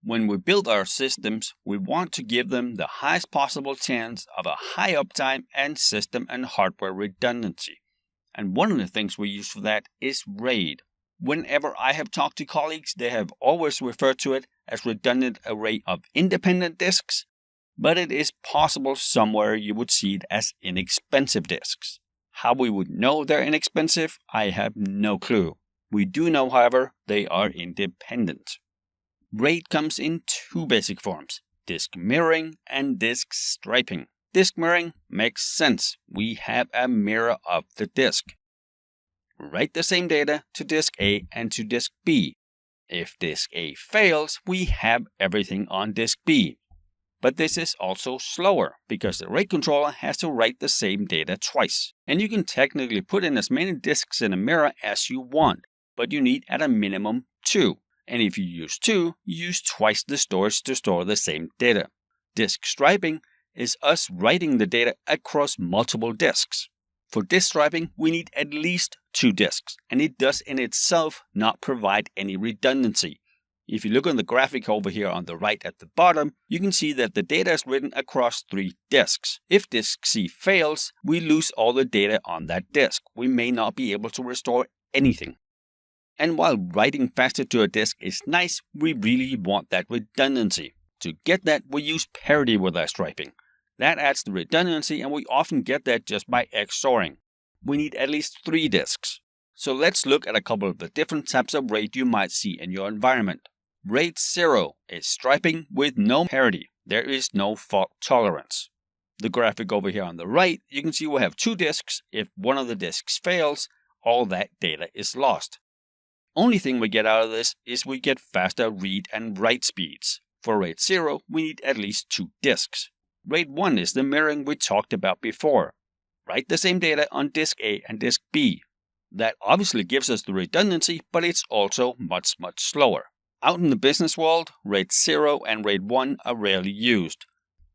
When we build our systems, we want to give them the highest possible chance of a high uptime and system and hardware redundancy. And one of the things we use for that is RAID. Whenever I have talked to colleagues, they have always referred to it as redundant array of independent disks, but it is possible somewhere you would see it as inexpensive disks. How we would know they're inexpensive, I have no clue. We do know, however, they are independent. RAID comes in two basic forms, disk mirroring and disk striping. Disk mirroring makes sense. We have a mirror of the disk. Write the same data to disk A and to disk B. If disk A fails, we have everything on disk B. But this is also slower because the RAID controller has to write the same data twice. And you can technically put in as many disks in a mirror as you want, but you need at a minimum 2. And if you use 2, you use twice the storage to store the same data. Disk striping is us writing the data across multiple disks. For disk striping, we need at least 2 disks, and it does in itself not provide any redundancy. If you look on the graphic over here on the right at the bottom, you can see that the data is written across 3 disks. If disk C fails, we lose all the data on that disk. We may not be able to restore anything. And while writing faster to a disk is nice, we really want that redundancy. To get that, we use parity with our striping. That adds the redundancy, and we often get that just by XORing. We need at least 3 disks. So let's look at a couple of the different types of RAID you might see in your environment. RAID 0 is striping with no parity. There is no fault tolerance. The graphic over here on the right, you can see we have 2 disks. If one of the disks fails, all that data is lost. Only thing we get out of this is we get faster read and write speeds. For RAID 0, we need at least 2 disks. RAID 1 is the mirroring we talked about before. Write the same data on disk A and disk B. That obviously gives us the redundancy, but it's also much slower. Out in the business world, RAID 0 and RAID 1 are rarely used.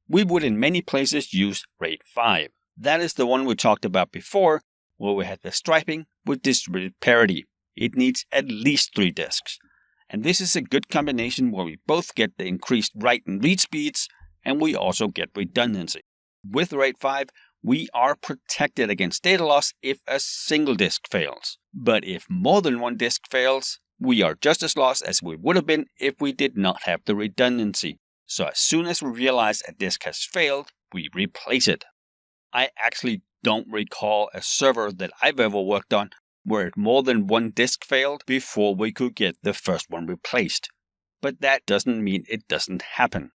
We would in many places use RAID 5. That is the one we talked about before, where we had the striping with distributed parity. It needs at least 3 disks. And this is a good combination where we both get the increased write and read speeds, and we also get redundancy. With RAID 5, we are protected against data loss if a single disk fails. But if more than one disk fails, we are just as lost as we would have been if we did not have the redundancy. So as soon as we realize a disk has failed, we replace it. I actually don't recall a server that I've ever worked on where more than one disk failed before we could get the first one replaced. But that doesn't mean it doesn't happen.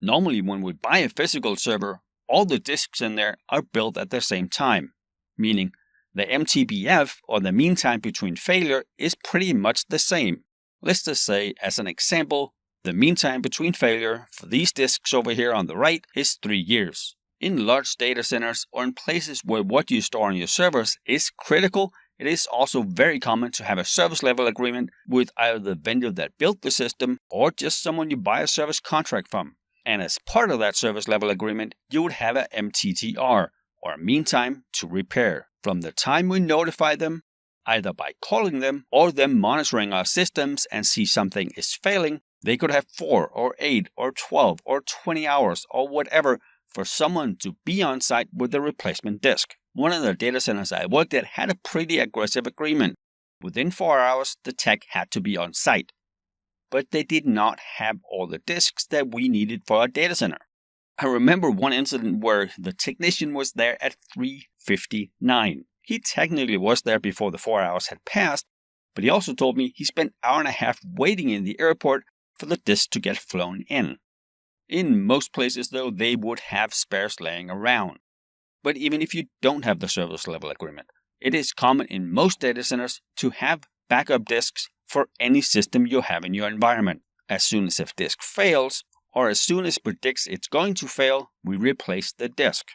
Normally when we buy a physical server, all the disks in there are built at the same time, meaning the MTBF, or the mean time between failure, is pretty much the same. Let's just say, as an example, the mean time between failure for these disks over here on the right is 3 years. In large data centers or in places where what you store on your servers is critical, it is also very common to have a service level agreement with either the vendor that built the system or just someone you buy a service contract from. And as part of that service level agreement, you would have a MTTR, or mean time to repair. From the time we notify them, either by calling them or them monitoring our systems and see something is failing, they could have 4 or 8 or 12 or 20 hours or whatever for someone to be on site with the replacement disk. One of the data centers I worked at had a pretty aggressive agreement. Within 4 hours, the tech had to be on site. But they did not have all the disks that we needed for our data center. I remember one incident where the technician was there at 3:59. He technically was there before the 4 hours had passed, but he also told me he spent an hour and a half waiting in the airport for the disk to get flown in. In most places, though, they would have spares laying around. But even if you don't have the service level agreement, it is common in most data centers to have backup disks for any system you have in your environment. As soon as a disk fails, or as soon as it predicts it's going to fail, we replace the disk.